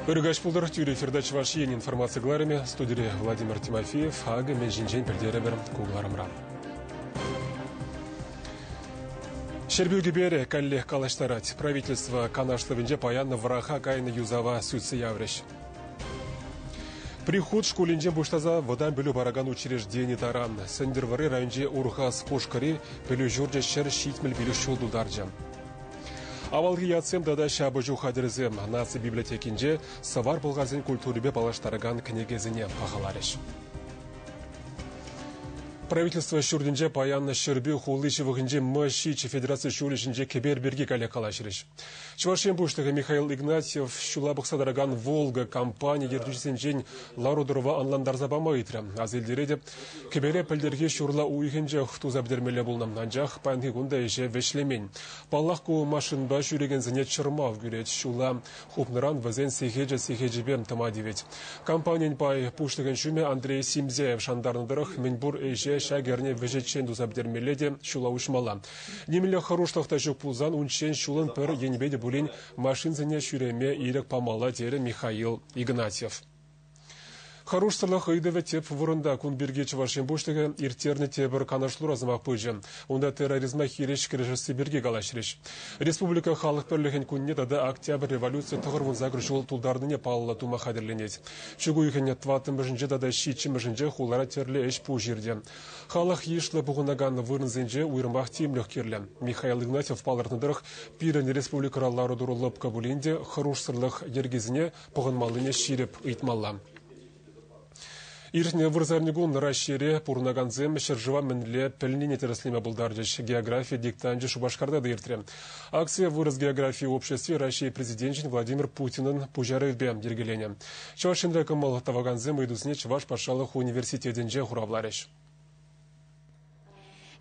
Өргаш пулдар тюре эфирдач ваш ен информация гларами, студии Владимир Тимофеев, ага мен жинжен пердеребер кугларымрам. Шербюги бере калле калаштарать. Правительство канаштовинже паянна враха кайны юзава сүтсі явреш. Приход школинже буштаза водан білу бараган учреждений таран. Сендервары районже урхас кошкари білу журже шер шитмел білу шулдударджам. Авалғы ятсем дада шабы жухадырзем насы библиотекинже савар болғазын культурыбе балаштарыган книгезіне пағаларыш. Правительство шурдинже паянна шербю хулыши вғынже мышичи федерация шулишинже кебер берги кале калашырыш. Чувашен буштығы Михаил Игнатьев шулабық садараган Волга компания ердюжесенжен Ларудырова анландарза бамайытры. Аз елдереде кебере пілдерге шурла уйхенже хтуза бідермелі болнам. Анжақ паянғы күнда еше вешлемен. Паллахку машинба жүреген зіне чырмав күрет. Шула хупныран вазен сехеджебем тамадивет. Компаниян пай пуштыгын шуме Андрей Симзеев шандарныдырық Менбур эже шагерне вежечен дузабдермеледе шула ушмала. Немелі хорошлықта жүк пулзан унчен шулын пір енбеді булин машинзіне шүреме ирек памала дері Михаил Игнатьев. Хорошсырлық үйдеве теп вұрында күнберге Чувашен буштығы иртерні тебір канашлу разымақ пөжі. Онда терроризма хиреш кірішісі берге галашырыш. Республика халық бірлігін күнне дады октябрь революция тұғырвын загр жол тұлдарныне палыла тума қадірленет. Шүгі үйхене тватын мүжінже дада шитчі мүжінже хулара терлі әш пу жерде. Халық ешлі бұғынаган вырынзенже уйрымақ темлік керлі. Михаил Игнатьев палыртындырық пирен республикаралары дұрылып кабулінде хорошсырлық ергезіне бұғынмалыне ширіп ұйтмалла. Иртне вырзарнигун расшире пурнаганзем шержива мінле пілнене тереслеме бұлдардыш география диктанжы Шубашкарда да иртре. Акция выраз географии в обществе России президентин Владимир Путинын пужарывбе дергелене. Чавашинда кымыл таваганзем идусне Чаваш пашалық университетінже хуравларыш.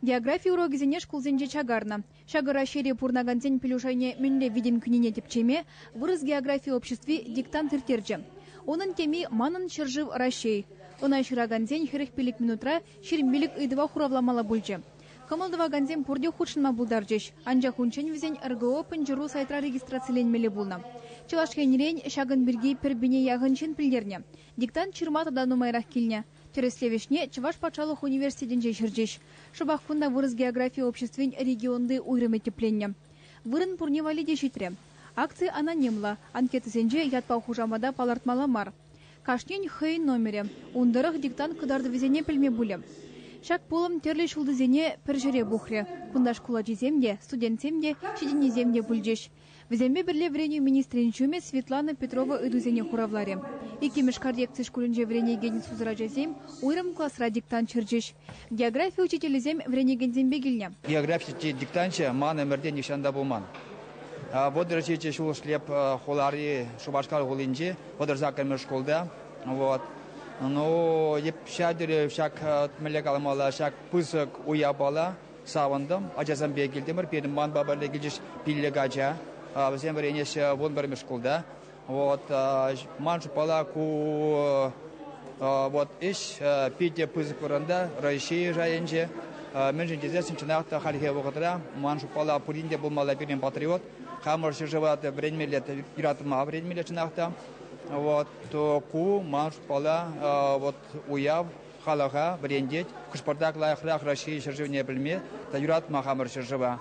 География урогизине шкулзенже чагарна. Шагара шере пурнаганзен пилюшайне мінле виден күнине тепчеме выраз географии в обществе диктант иртерже. Onun temi манын шержив России. Она шыраганзен херек пилик минутра ширмилик идыва хуравламала бульче. Камалдыва ганзен пурде худшынма булдаржеш. Анжа хунчен визен РГО пенжиру сайтра регистрациленмеле булна. Чылашкенерен шагын бирги пербине яғынчен пилдерне. Диктант чырмата да нумайрах килне. Тереслевешне Чуваш патшалық университетінже шыржеш. Шыбақ фунда вырыз география обществен регионды уйрым етепленне. Вырын пурне валиде шитре. Акция анонимла. Анкеты сенже ятпау хужамада палартмала мар. Кашнен хэй номере. Ундырых диктант кыдарды везене пілме буле. Шак полым терлі шулдызене піржере бухре. Кундаш куладжи земде, студент земде, шедені земде бүлжеш. Везембе бірле вреню министрин чуме Светлана Петрова идузене хуравларе. Ики мешкардекцы шкулінже врене ген сузыража зем, уйрым классра диктант чыржеш. География учителі зем врене ген зембе гилне. География диктантче ман өмірде нишанда болман. Вот держите шул шлеп холари Шубашкар голинже, вот закамер школда. Вот. Но епшадыр шак мелекалмала шак пысык уябала савандым. Ажазам бегилдемер перим ман бабале гилж пиллегача. Всем временеш вон берме школда. Вот манш пала ку вот иш пите пысык уранда Россия жайынже. Менжин дезесин чынақта халихе вогатра манш пала пуринде болмала перим патриот. Хамар шежеват временлет иратма временлет чынақта. Вот то ку манш пала вот уяв халаха брендеть кушпардак лайхрах Россия шежевне билме та иратма хамар шежева.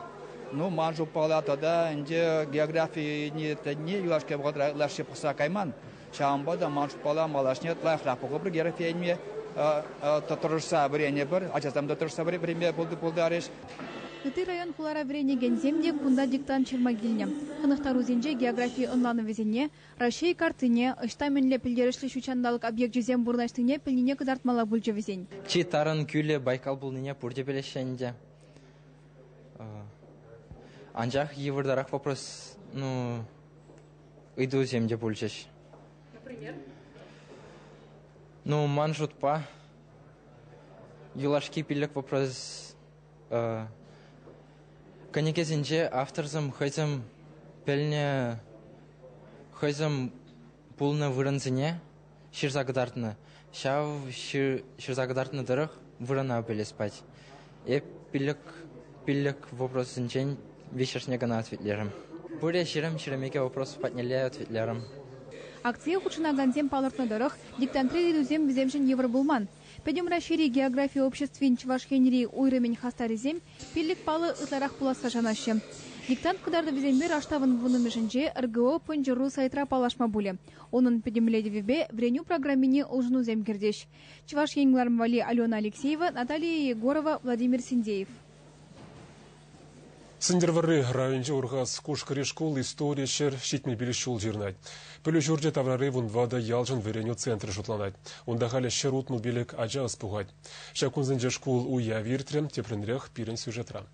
Ну маншу пала тогда инде географии не юлашке вогатра лаши псакайман. Шамбада манш пала малашнет лайхрах погобр география не татарса время бір, ачасам татарса время болды. Ыты район хулара врене генземде кунда диктант чырмагилне. Хынықтару зенже география онланы везене, Россия картыне, ыштаменле пілдерішлі шучандалық объект жезем бурнаштыне піліне кыдартмала бүлже везен. Чи тарын күлі Байкал бұлныне пұрде белешенде. Анжақ евырдарақ вопрос, ыйду земде бүлжеш. Например? Ман жутпа. Юлашки пилік вопрос. Канекезінже авторзым хайзым пәліне хайзым пулны вырынзіне шырзагыдартыны. Шав шырзагыдартыны дырық вырына белеспать. Пилік вопросынчен вечершне гана ответлерім. Более ширемеке вопросов подняли ответлерім. Акция хучынаганзем палыртныдырых, диктантри дузем виземшин евро булман. Педем расшири география обществин чвашхенери уйрымен хастаризем, пиллик палы ытларах пуласа жанашы. Диктант кударды визембер аштавын вунымешінже РГО пөнжіру сайтра палашма буле. Onun педемледевебе вреню программине улжыну земгердеш. Чвашхенгларм вали Алена Алексеева, Наталья Егорова, Владимир Синдеев. Сындервары районжы ургас кушкари школ история шер шитмел билиш шул жирнайт. Пөлі жүрде таврары вунвада ялжын вереню центры шутланайт. Онда халі шер утмыл билік ажа аспугайт. Шакунзынже школ уя виртрем тепренрех пирен сюжетра.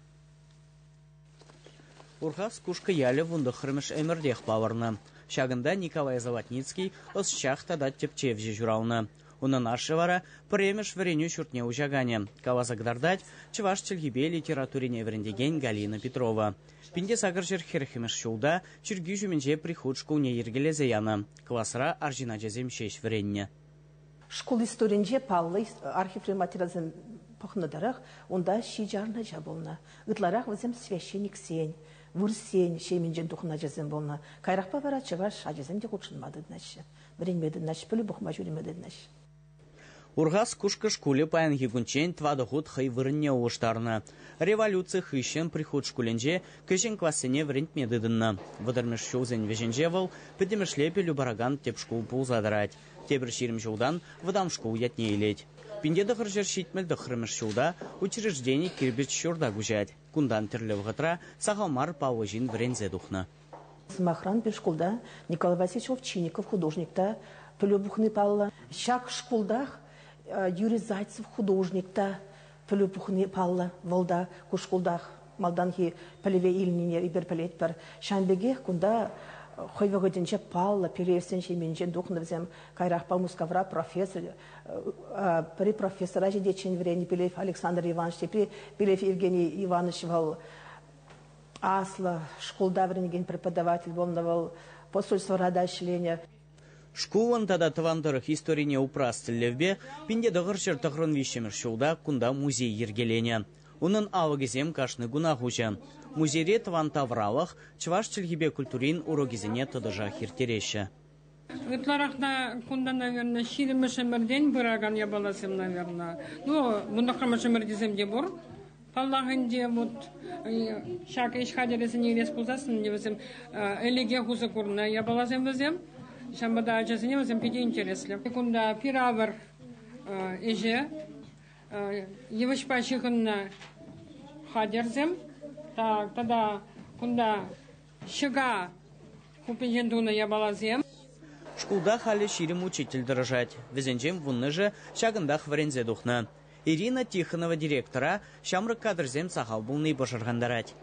Ургас кушка яле вунда хрымыш эмердех паварны. Шагында Николай Золотницкий ос шахтада тепчевже журалны. Уна нашы вара премеш вереню шуртне ужагане. Кавазагдардать чываш чельгибе литературине верендеген Галина Петрова. Пинде сагыржер херхемеш шулда чүргі жүменже приход школне ергелезе яна. Классра аржина жезем шеш веренне. Школ историнже паллы архив рематериалзен пахныдарах, онда шижарна жаболна. Ытларах візем священник сень, вур сень, шейменжен тухна жезем болна. Кайрақпа бара чываш ажезем де худшынмады днащы. Біренмеді днащы, пөлі бұқма жүремеді днащы. Ургас кушка шкуле паян гигунчен твада худ хай вырынне уштарны. Революция хыщен приход шкуленже кышен классене врент медыдынна. Вадармеш шоузен веженже вал, педемешлепе любараган теп шкул пулзадрать. Тебір ширим жолдан вадам шкул ятне илеть. Пиндеда хыржер шитмел дохрымеш шулда учреждений кирбич шурда гужать. Кундан терлев гатра сахалмар павожин врензе духна. Самохран бір шкулда Николай Васильевич Овчинников, художникта, пөлөбухны палла. Шак шкулдах Юрий Зайцев, художникта, пөлөбухны палла, волда, кушкулдах, малданхи пөлеве илнине ибер пөлет бар. Шанбеге кунда хойвагоденче палла, перевсенче менчен духны взем, кайрахпа мускавра профессор, при профессора жедечен врени Пелев Александр Иванович, при Пелев Евгений Иванович вал Асла, школда вренеген преподаватель волновал, посольство радочления. Шкулан тада тавандырых историне упрастылевбе, пинде дығыршыр тұғырын вишемір шулда кунда музей ергелене. Унын авагезем кашны гуна хуча. Музейре таван тавралах, чваш чельгибе культурин урогезене тадыжа хиртереше. Ытларахна кунда, наверное, ширимешемерден быраган ябаласем, наверное. Ну, бундахрамашемердезем де бур. Паллахынде вот шак ишхадересіне респузасын девізем элеге хузы курна ябаласем візем. Шамбада ажасыне візем педе интереслі. Кунда пиравар еже, евышпа шихынна хадерзем. Тада кунда шыга купенжендуна ябаласем. Шкулда халі ширим учитель дырыжать. Візенжем вунны же шагындах варензе духна. Ирина Тихонова, директора, шамры кадрзем сахал булны башыргандарать.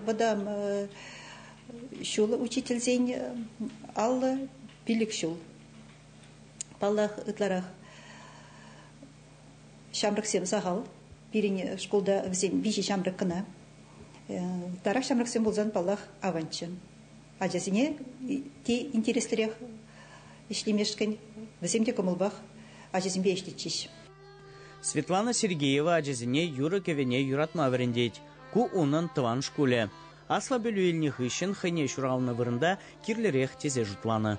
Бадам шул учитель зень алла пилик шул. Паллах ытларах шамрык сем сахал. Пирин школда взень биши шамрык кына. Тарах шамрык сем булзан паллах аванчын. Ажасине те интереслерех ишлемешкен. Взем те комылбах ажасимбе иштечиш. Светлана Сергеева аджезине юры кевене юратма верендеть. Ку унын тыван шкуле. Асла бөлуелних ищен хайне шуралны вырында кирлерех тезе жутланы.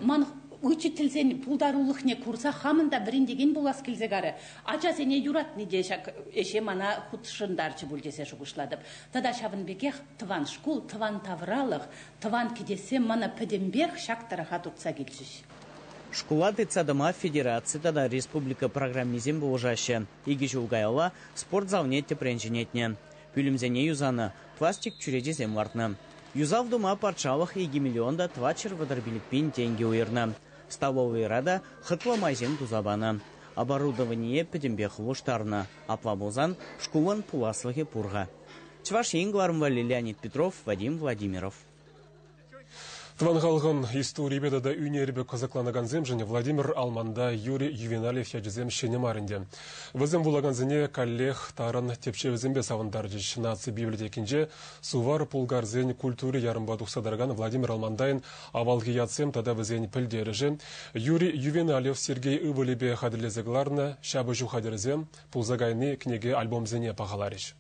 Ман учительсен пулдарулыхне курса хамында біріндеген болас келзегары. Аджазене юратны дешак эше мана худшындарчы бүлдесе шугушладып. Тада шавынбекех тыван шкул, тыван тавралых, тыван кедесе мана пөдемберх шактараха tutsa келчіш. Школа дыцадыма федерация тада республика программизем болжаще. Иги жулгайла спортзалне тепренженетне. Пүлімзене юзаны, пластик чүреде землартны. Юзав дума парчалых иги миллионда твачер вадарбиликпин тенге уйырны. Столовый рада хытла майзен тузабаны. Оборудование пөдембех луштарны. Апламузан шкулан пуласлығы пурға. Чваш Инглармва Леонид Петров, Вадим Владимиров. Твангалган истории бедада үнербе казакланаган земжене Владимир Алманда Юрий Ювеналев яджезем шенемаринде. Вызем вулаганзене коллег таран тепчевзембе савандарджич наци библиотекинже сувар пулгарзен культуры ярымбадух садарган Владимир Алмандайн авалги ятсем тада вызен пыльдережен. Юрий Ювеналев Сергей Иволебе хадрлезегларна шабыжу хадерзем пулзагайны книге альбомзене пахалариш.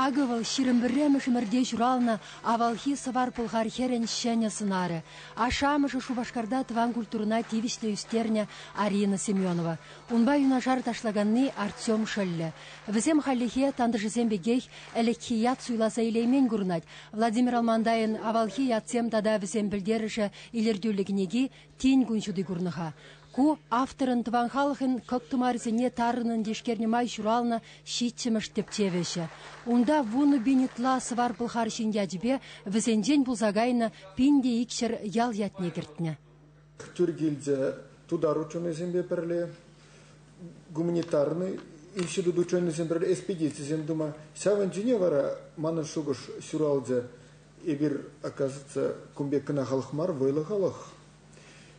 агывал ширымбірремі шымірде журална авалхи сывар пылғар херен шәне сынары. Ашамышы Шубашкарда тыван культурына тивишле үстерне Арина Семенова. Унба юнажар ташлаганны Артем Шелле. Візем халлихе тандышызем бегех элекхият суйласа илеймен гурнать. Владимир Алмандайын авалхи ятсем тада візем білдеріші илердюлігінеги тень күншуды гурныха. Ку авторын тыван халықын көктумарзене тарынын дешкерне май журална шитчіміш тептевеші. Унда вуны бенетла сывар пылхар шиндядібе візенден бұлзагайны пинде икшер ял ятне кертіне. Түргілде тудар ученый зембе перле, гуманитарный, институт ученый зембе экспедиции земдума. Сяван Женевара маны шугуш сюралде эбир, оказывается, кумбе кына халықмар вайлы халық.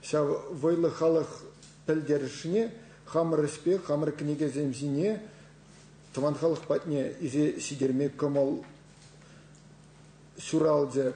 Сяв вайлы халық пәлдерішіне, хамыр іспе, хамыр книге земзіне, тыван халық патне изе сидерме көмал сюралде.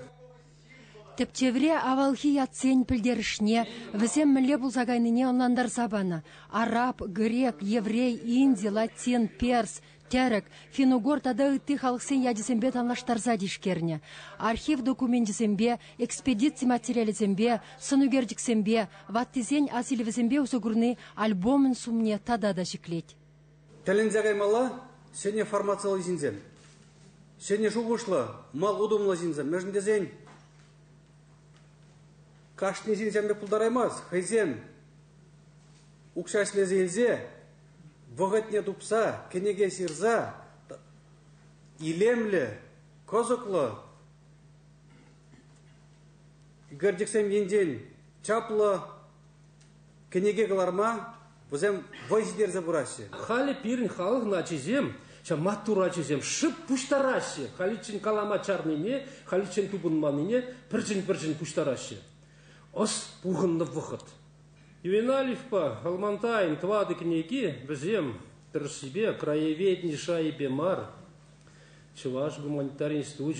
Тептевре авалхи ятсен пілдерішне, візем мүле бұлзағайныне онландар забаны. Араб, грек, еврей, инди, латин, перс, тәрік, финугор тада үтті халықсен ядесембе танлаштарза дешкерне. Архив документесембе, экспедиция материализембе, сынугердіксембе, ваттизен асилевізембе ұсығырны альбомын сумне тада да жіклет. Тәлінзәгай мала, сене формациялы зинзем. Сене жуғышлы, мал удумлы зинзем. Межіндезен, кашны зинзембе пұлдараймаз, хайзем, ұқшашлы зелзе, вғытне дупса, кенеге сирза, илемлі, козықлы, гөрдіксем енден чаплы, кенеге қаларма, бұзем вайзидерзе бұрасы. Халі пирін халық начизем, матурачизем, шып пуштарашы, халичен калама чарныне, халичен тубынманыне, пірчін пуштарашы. Ос пұғынны вғыт. Ювеналевпа, Алмантайын, твады книги, бізем, себе, краеведни шайбе мар, чуваш гуманитарный институт,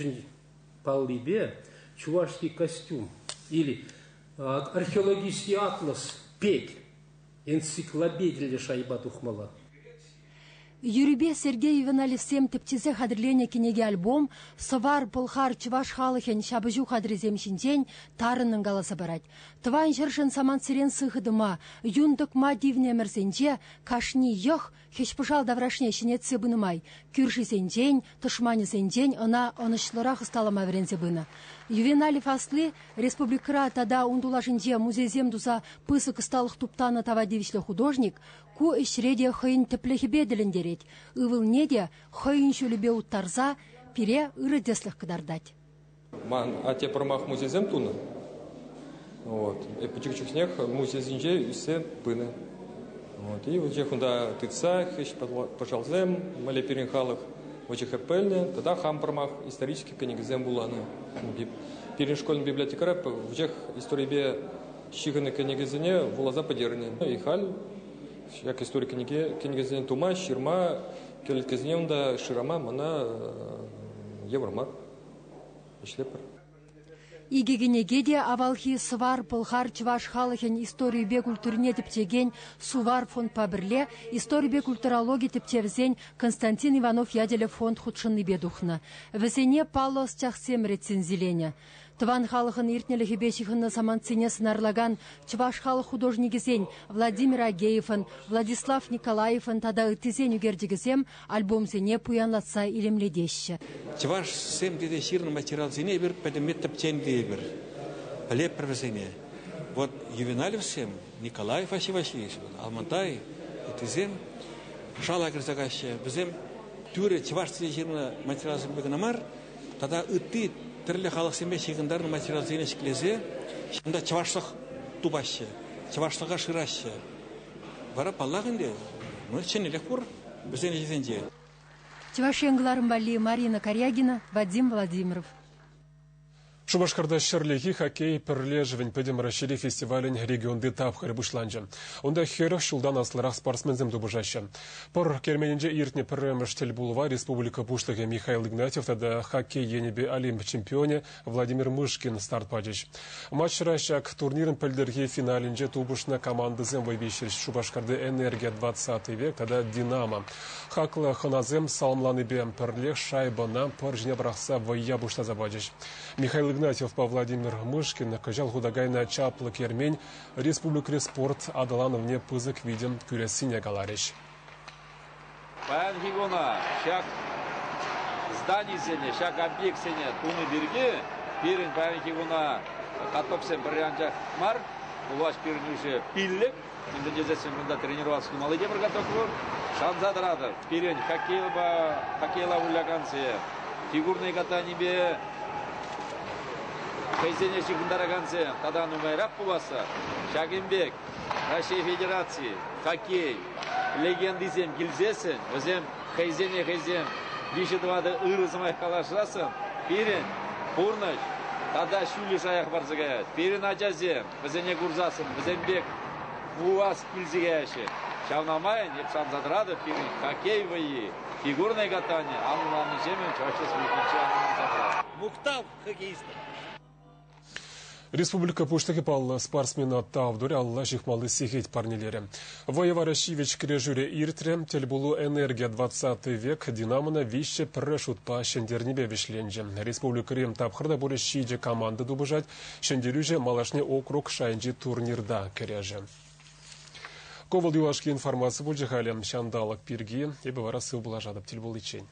паллибе, чувашский костюм, или археологический атлас, петь, энциклопедия шайба тухмала. Юрибе Сергей Ювеналевсем тептизе хадырлене кенеге альбом «Сывар пылхар чываш халыхен шабыжу хадрезем шинчен» тарынын галаса барать. Тван жершен саман сирен сыхыдыма, юндык ма дивне мерсенче, кашни йох, хешпышал даврашне шинет сыбынымай, кюрши сенчен, тышмани сенчен, она онышлырах сталама верензе бына. Ювеналев аслы республикра тада ундулашынче музейзем дуза пысык сталых туптана тава девичле художник, ку ишреде хыйын теплехебе делендерет, ывыл неде хыйын шулебе уттарза, пире ырыдеслых кыдардать. Ман ате промах музейзем туна. Вот. И почек снег музейзинже исе пыны. Вот. И вот хунда тыца, хищ пожалзем, мале перенхалых, очень хэппельне, тогда хам промах исторический книгзем буланы. Переншкольный библиотекарь в тех истории щиганы книгзене вулаза подерне. И халь, як история книгзене тума, ширма, келеткезнеунда ширама, мана евромар. Ишлепар. Игегенегеде авалхи сывар пылхар чываш халыхен историю бе культурне тептеген сувар фонд пабірле, историю бе культурологи тептевзен Константин Иванов яделе фонд худшынны бедухна. Весене палос чахсем рецензилене. Тван халыхын иртнелі бешихынны саманцине сынарлаган чываш халық художнигізен Владимир Агеевын, Владислав Николаевын тада үтізен үгердігізем альбомзене пуянлатса илемледеші. Чываш сем деде ширны материал зене бір пәдемет тәптен дейбір. Пәлеп пірвізене. Вот Ювеналев сем, Николаев Васильевич, Алмантай, үтізем, шалагыр загашы, бізем түрі чываш зене ширны материал зенбегін амар, тада үтті түрлі халық сембе шегіндарын материал зене шеклезе, шында чывашлық тубашы, чывашлыға шырашы. Бара паллағынде, ченелек бұр, бізден жезенде. Чываш еңгіларын бали Марина Корягина, Вадим Владимиров. Шубашкарда шерлихи хоккей пірлежівін пөдім рашили фестивалін регионды тапқыры бұшланжы. Онда херіх шулдан аслырақ спортсмензім дұбыжашы. Пұр керменінде ертіне піріміш тіл болуға республика бұшлығы Михаил Игнатьев тада хоккей енебе олимп чемпионе Владимир Мышкин старт падыш. Матч рашак турнирін пілдерге финалінде тубышна командызым вайбешіріш Шубашкарды энергия 20 век тада Динамо. Хаклы ханазым салмланы бем пірлех шайбана пыржіне брақса вайя бұшта забадыш. Михаил Игнатьев по Владимир Мышкин кажал худагайна чаплы кермень республика спорт адалановне пызык видим күресине галариш. Паян Хигона, шак зданий сене, шак объект сене, туны берги, пирин Паян Хигона, катопсен брянча мар, улаш пирин уже пиллик, индонезиясен мында тренироваться думал, иде подготовку, шанзадрады, пирин хоккейла уляканцы, фигурные катания бе, Хайзене шигындараганцы, тадан умайрак буласа, Шагимбек, Россия Федерации, хоккей, легендизем килзесен, өзем хайзене, виші двады ырызымай қалашырасын, пирен, пурныш, тада шүлі шаяқ барзыгаяд, пирен ажазем, өзене курзасын, өзембек, буаз килзігаяшы, шавнамайын, епшан задрады, пирен, хоккей выйи, фигурное катание, ануланы жемен, чашыс выкинчи ануланы задрады. Мухтав хоккеистов. Республика Пуштаки палла спортсмена Тавдуре Алла Шихмалы Сихить парнелері. Воева Рашивич Крежуре Иртре, Тельбулу энергия 20 век, Динамона вище прешут по шендернебе вишленже. Республика Рим Тапхарда буде шиже команды дубыжать, шендерюже малашне округ шайнджи турнирда кереже. Ковал юашки информация буджихалем шандалак пирги, и бывара сыл булажадап Тельбулычень.